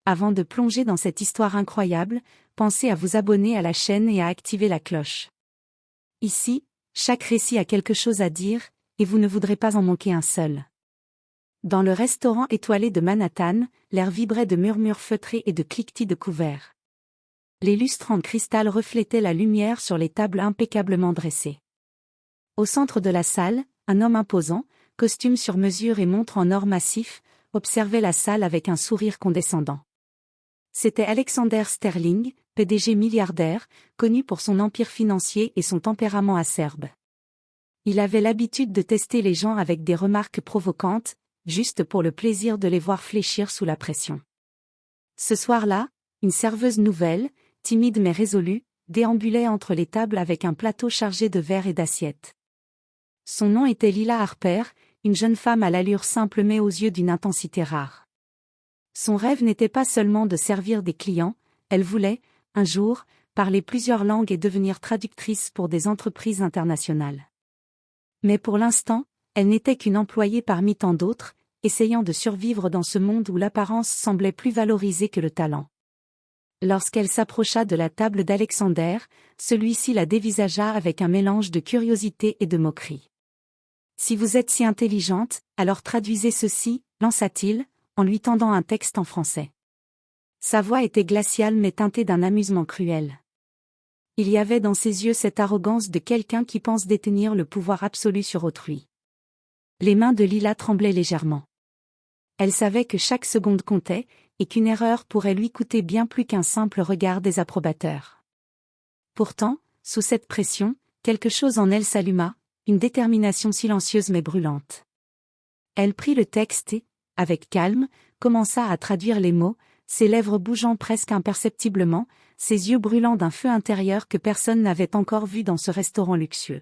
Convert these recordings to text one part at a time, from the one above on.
Avant de plonger dans cette histoire incroyable, pensez à vous abonner à la chaîne et à activer la cloche. Ici, chaque récit a quelque chose à dire, et vous ne voudrez pas en manquer un seul. Dans le restaurant étoilé de Manhattan, l'air vibrait de murmures feutrés et de cliquetis de couverts. Les lustres en cristal reflétaient la lumière sur les tables impeccablement dressées. Au centre de la salle, un homme imposant, costume sur mesure et montre en or massif, observait la salle avec un sourire condescendant. C'était Alexander Sterling, PDG milliardaire, connu pour son empire financier et son tempérament acerbe. Il avait l'habitude de tester les gens avec des remarques provocantes, juste pour le plaisir de les voir fléchir sous la pression. Ce soir-là, une serveuse nouvelle, timide mais résolue, déambulait entre les tables avec un plateau chargé de verres et d'assiettes. Son nom était Lila Harper, une jeune femme à l'allure simple mais aux yeux d'une intensité rare. Son rêve n'était pas seulement de servir des clients, elle voulait, un jour, parler plusieurs langues et devenir traductrice pour des entreprises internationales. Mais pour l'instant, elle n'était qu'une employée parmi tant d'autres, essayant de survivre dans ce monde où l'apparence semblait plus valorisée que le talent. Lorsqu'elle s'approcha de la table d'Alexander, celui-ci la dévisagea avec un mélange de curiosité et de moquerie. « Si vous êtes si intelligente, alors traduisez ceci », lança-t-il, en lui tendant un texte en français. Sa voix était glaciale mais teintée d'un amusement cruel. Il y avait dans ses yeux cette arrogance de quelqu'un qui pense détenir le pouvoir absolu sur autrui. Les mains de Lila tremblaient légèrement. Elle savait que chaque seconde comptait, et qu'une erreur pourrait lui coûter bien plus qu'un simple regard désapprobateur. Pourtant, sous cette pression, quelque chose en elle s'alluma, une détermination silencieuse mais brûlante. Elle prit le texte et, avec calme, commença à traduire les mots, ses lèvres bougeant presque imperceptiblement, ses yeux brûlant d'un feu intérieur que personne n'avait encore vu dans ce restaurant luxueux.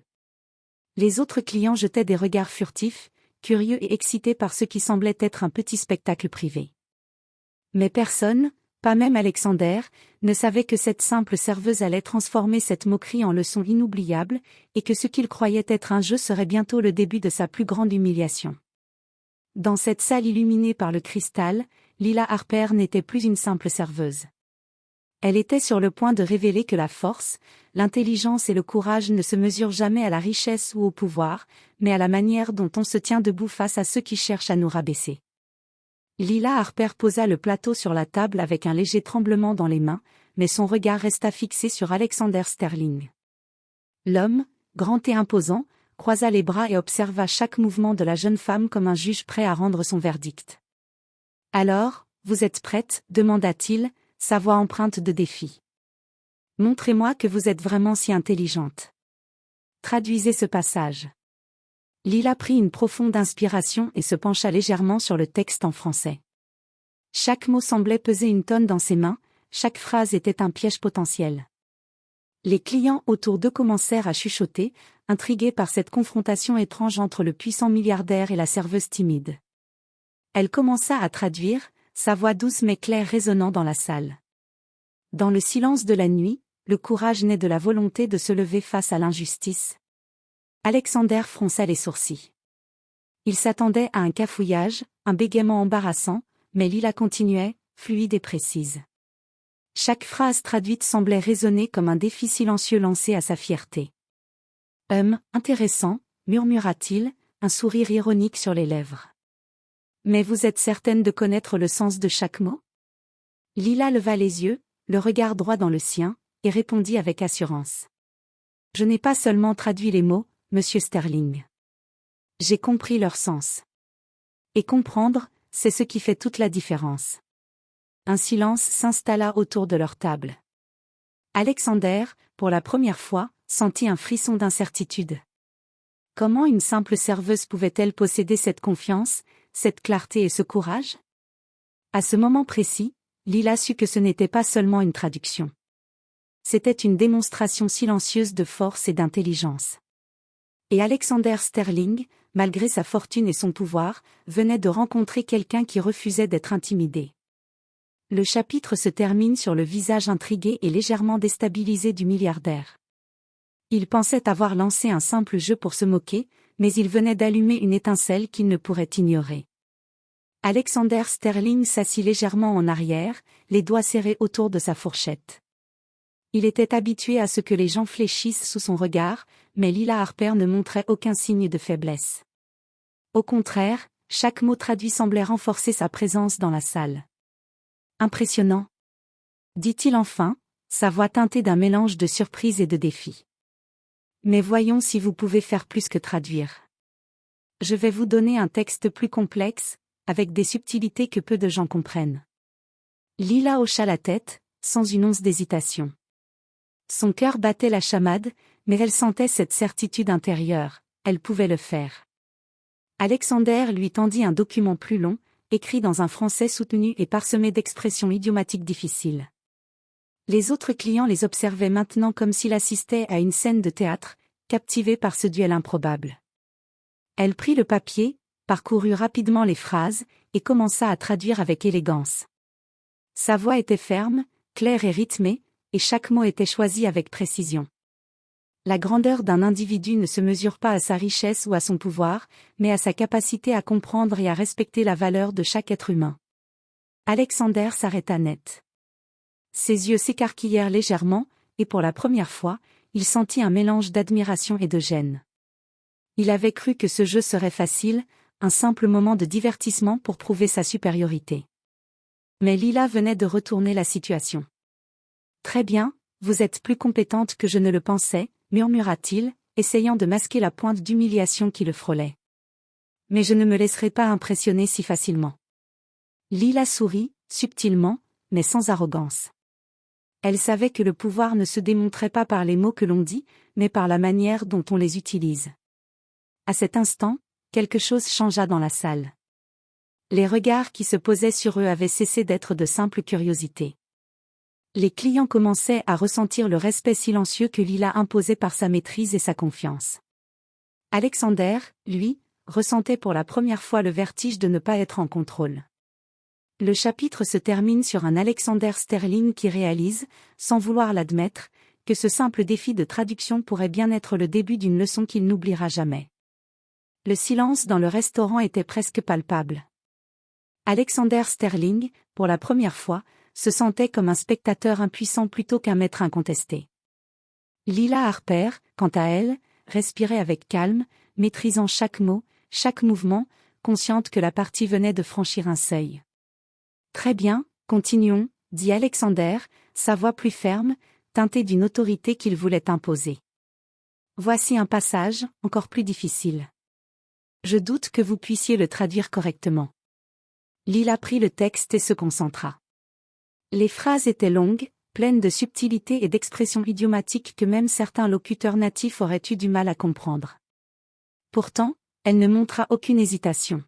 Les autres clients jetaient des regards furtifs, curieux et excités par ce qui semblait être un petit spectacle privé. Mais personne, pas même Alexander, ne savait que cette simple serveuse allait transformer cette moquerie en leçon inoubliable, et que ce qu'il croyait être un jeu serait bientôt le début de sa plus grande humiliation. Dans cette salle illuminée par le cristal, Lila Harper n'était plus une simple serveuse. Elle était sur le point de révéler que la force, l'intelligence et le courage ne se mesurent jamais à la richesse ou au pouvoir, mais à la manière dont on se tient debout face à ceux qui cherchent à nous rabaisser. Lila Harper posa le plateau sur la table avec un léger tremblement dans les mains, mais son regard resta fixé sur Alexander Sterling. L'homme, grand et imposant, croisa les bras et observa chaque mouvement de la jeune femme comme un juge prêt à rendre son verdict. « Alors, vous êtes prête ?» demanda-t-il, sa voix empreinte de défi. « Montrez-moi que vous êtes vraiment si intelligente. Traduisez ce passage. » Lila prit une profonde inspiration et se pencha légèrement sur le texte en français. Chaque mot semblait peser une tonne dans ses mains, chaque phrase était un piège potentiel. Les clients autour d'eux commencèrent à chuchoter, intrigués par cette confrontation étrange entre le puissant milliardaire et la serveuse timide. Elle commença à traduire, sa voix douce mais claire résonnant dans la salle. Dans le silence de la nuit, le courage naît de la volonté de se lever face à l'injustice. Alexander fronça les sourcils. Il s'attendait à un cafouillage, un bégaiement embarrassant, mais Lila continuait, fluide et précise. Chaque phrase traduite semblait résonner comme un défi silencieux lancé à sa fierté. « Intéressant », murmura-t-il, un sourire ironique sur les lèvres. « Mais vous êtes certaine de connaître le sens de chaque mot ?» Lila leva les yeux, le regard droit dans le sien, et répondit avec assurance. « Je n'ai pas seulement traduit les mots, Monsieur Sterling. J'ai compris leur sens. Et comprendre, c'est ce qui fait toute la différence. » Un silence s'installa autour de leur table. Alexander, pour la première fois, sentit un frisson d'incertitude. Comment une simple serveuse pouvait-elle posséder cette confiance, cette clarté et ce courage? À ce moment précis, Lila sut que ce n'était pas seulement une traduction. C'était une démonstration silencieuse de force et d'intelligence. Et Alexander Sterling, malgré sa fortune et son pouvoir, venait de rencontrer quelqu'un qui refusait d'être intimidé. Le chapitre se termine sur le visage intrigué et légèrement déstabilisé du milliardaire. Il pensait avoir lancé un simple jeu pour se moquer, mais il venait d'allumer une étincelle qu'il ne pourrait ignorer. Alexander Sterling s'assit légèrement en arrière, les doigts serrés autour de sa fourchette. Il était habitué à ce que les gens fléchissent sous son regard, mais Lila Harper ne montrait aucun signe de faiblesse. Au contraire, chaque mot traduit semblait renforcer sa présence dans la salle. Impressionnant, dit-il enfin, sa voix teintée d'un mélange de surprise et de défi. Mais voyons si vous pouvez faire plus que traduire. Je vais vous donner un texte plus complexe, avec des subtilités que peu de gens comprennent. Lila hocha la tête, sans une once d'hésitation. Son cœur battait la chamade, mais elle sentait cette certitude intérieure, elle pouvait le faire. Alexander lui tendit un document plus long, écrit dans un français soutenu et parsemé d'expressions idiomatiques difficiles. Les autres clients les observaient maintenant comme s'ils assistaient à une scène de théâtre, captivés par ce duel improbable. Elle prit le papier, parcourut rapidement les phrases, et commença à traduire avec élégance. Sa voix était ferme, claire et rythmée, et chaque mot était choisi avec précision. La grandeur d'un individu ne se mesure pas à sa richesse ou à son pouvoir, mais à sa capacité à comprendre et à respecter la valeur de chaque être humain. Alexander s'arrêta net. Ses yeux s'écarquillèrent légèrement, et pour la première fois, il sentit un mélange d'admiration et de gêne. Il avait cru que ce jeu serait facile, un simple moment de divertissement pour prouver sa supériorité. Mais Lila venait de retourner la situation. « Très bien, vous êtes plus compétente que je ne le pensais, » murmura-t-il, essayant de masquer la pointe d'humiliation qui le frôlait. « Mais je ne me laisserai pas impressionner si facilement. » Lila sourit, subtilement, mais sans arrogance. Elle savait que le pouvoir ne se démontrait pas par les mots que l'on dit, mais par la manière dont on les utilise. À cet instant, quelque chose changea dans la salle. Les regards qui se posaient sur eux avaient cessé d'être de simple curiosité. Les clients commençaient à ressentir le respect silencieux que Lila imposait par sa maîtrise et sa confiance. Alexander, lui, ressentait pour la première fois le vertige de ne pas être en contrôle. Le chapitre se termine sur un Alexander Sterling qui réalise, sans vouloir l'admettre, que ce simple défi de traduction pourrait bien être le début d'une leçon qu'il n'oubliera jamais. Le silence dans le restaurant était presque palpable. Alexander Sterling, pour la première fois, se sentait comme un spectateur impuissant plutôt qu'un maître incontesté. Lila Harper, quant à elle, respirait avec calme, maîtrisant chaque mot, chaque mouvement, consciente que la partie venait de franchir un seuil. « Très bien, continuons, » dit Alexander, sa voix plus ferme, teintée d'une autorité qu'il voulait imposer. « Voici un passage, encore plus difficile. Je doute que vous puissiez le traduire correctement. » Lila prit le texte et se concentra. Les phrases étaient longues, pleines de subtilité et d'expressions idiomatiques que même certains locuteurs natifs auraient eu du mal à comprendre. Pourtant, elle ne montra aucune hésitation.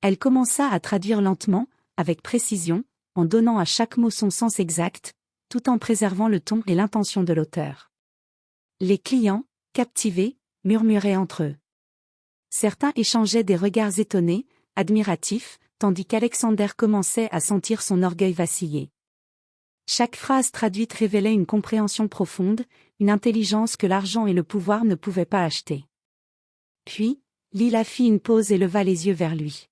Elle commença à traduire lentement, avec précision, en donnant à chaque mot son sens exact, tout en préservant le ton et l'intention de l'auteur. Les clients, captivés, murmuraient entre eux. Certains échangeaient des regards étonnés, admiratifs, tandis qu'Alexander commençait à sentir son orgueil vaciller. Chaque phrase traduite révélait une compréhension profonde, une intelligence que l'argent et le pouvoir ne pouvaient pas acheter. Puis, Lila fit une pause et leva les yeux vers lui.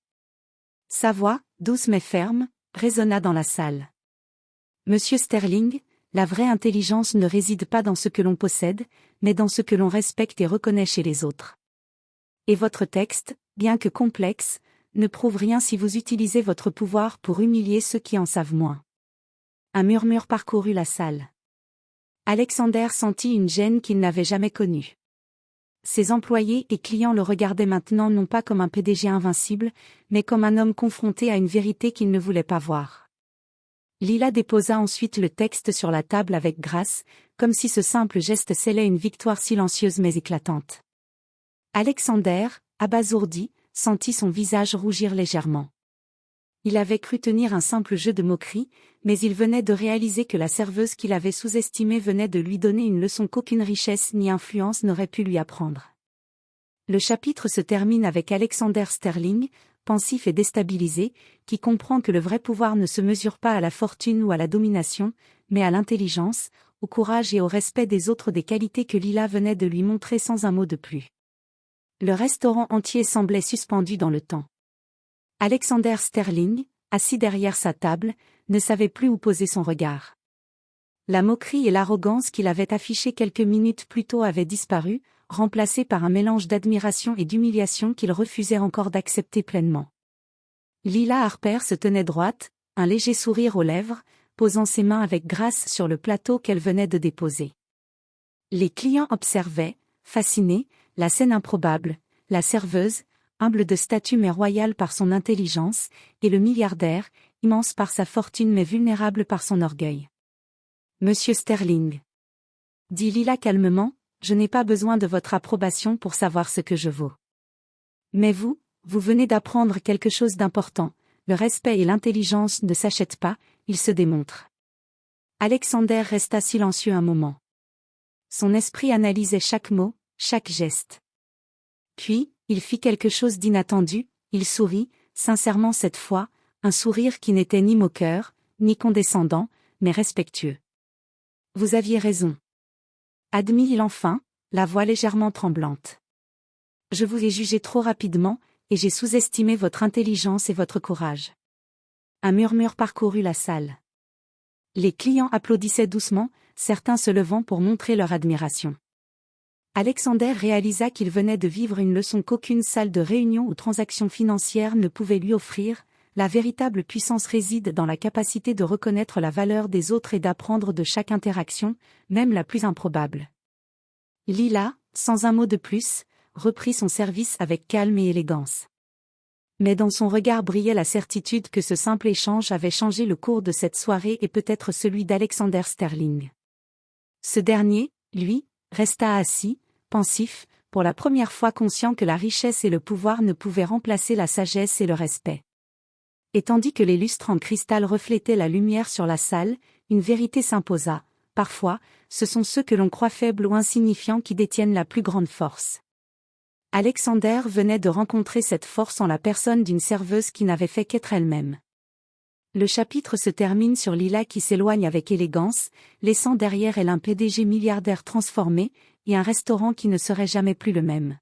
Sa voix, douce mais ferme, résonna dans la salle. « Monsieur Sterling, la vraie intelligence ne réside pas dans ce que l'on possède, mais dans ce que l'on respecte et reconnaît chez les autres. Et votre texte, bien que complexe, ne prouve rien si vous utilisez votre pouvoir pour humilier ceux qui en savent moins. » Un murmure parcourut la salle. Alexander sentit une gêne qu'il n'avait jamais connue. Ses employés et clients le regardaient maintenant non pas comme un PDG invincible, mais comme un homme confronté à une vérité qu'il ne voulait pas voir. Lila déposa ensuite le texte sur la table avec grâce, comme si ce simple geste scellait une victoire silencieuse mais éclatante. Alexander, abasourdi, sentit son visage rougir légèrement. Il avait cru tenir un simple jeu de moquerie, mais il venait de réaliser que la serveuse qu'il avait sous-estimée venait de lui donner une leçon qu'aucune richesse ni influence n'aurait pu lui apprendre. Le chapitre se termine avec Alexander Sterling, pensif et déstabilisé, qui comprend que le vrai pouvoir ne se mesure pas à la fortune ou à la domination, mais à l'intelligence, au courage et au respect des autres, des qualités que Lila venait de lui montrer sans un mot de plus. Le restaurant entier semblait suspendu dans le temps. Alexander Sterling, assis derrière sa table, ne savait plus où poser son regard. La moquerie et l'arrogance qu'il avait affichées quelques minutes plus tôt avaient disparu, remplacées par un mélange d'admiration et d'humiliation qu'il refusait encore d'accepter pleinement. Lila Harper se tenait droite, un léger sourire aux lèvres, posant ses mains avec grâce sur le plateau qu'elle venait de déposer. Les clients observaient, fascinés, la scène improbable, la serveuse, humble de statut mais royale par son intelligence, et le milliardaire, immense par sa fortune mais vulnérable par son orgueil. « Monsieur Sterling, » dit Lila calmement, « je n'ai pas besoin de votre approbation pour savoir ce que je vaux. Mais vous venez d'apprendre quelque chose d'important, le respect et l'intelligence ne s'achètent pas, ils se démontrent. » Alexander resta silencieux un moment. Son esprit analysait chaque mot, chaque geste. Puis, il fit quelque chose d'inattendu, il sourit, sincèrement cette fois, un sourire qui n'était ni moqueur, ni condescendant, mais respectueux. « Vous aviez raison. » admit-il enfin, la voix légèrement tremblante. « Je vous ai jugé trop rapidement, et j'ai sous-estimé votre intelligence et votre courage. » Un murmure parcourut la salle. Les clients applaudissaient doucement, certains se levant pour montrer leur admiration. Alexander réalisa qu'il venait de vivre une leçon qu'aucune salle de réunion ou transaction financière ne pouvait lui offrir. La véritable puissance réside dans la capacité de reconnaître la valeur des autres et d'apprendre de chaque interaction, même la plus improbable. Lila, sans un mot de plus, reprit son service avec calme et élégance. Mais dans son regard brillait la certitude que ce simple échange avait changé le cours de cette soirée et peut-être celui d'Alexander Sterling. Ce dernier, lui, resta assis, pensif, pour la première fois conscient que la richesse et le pouvoir ne pouvaient remplacer la sagesse et le respect. Et tandis que les lustres en cristal reflétaient la lumière sur la salle, une vérité s'imposa. Parfois, ce sont ceux que l'on croit faibles ou insignifiants qui détiennent la plus grande force. Alexander venait de rencontrer cette force en la personne d'une serveuse qui n'avait fait qu'être elle-même. Le chapitre se termine sur Lila qui s'éloigne avec élégance, laissant derrière elle un PDG milliardaire transformé, et un restaurant qui ne serait jamais plus le même.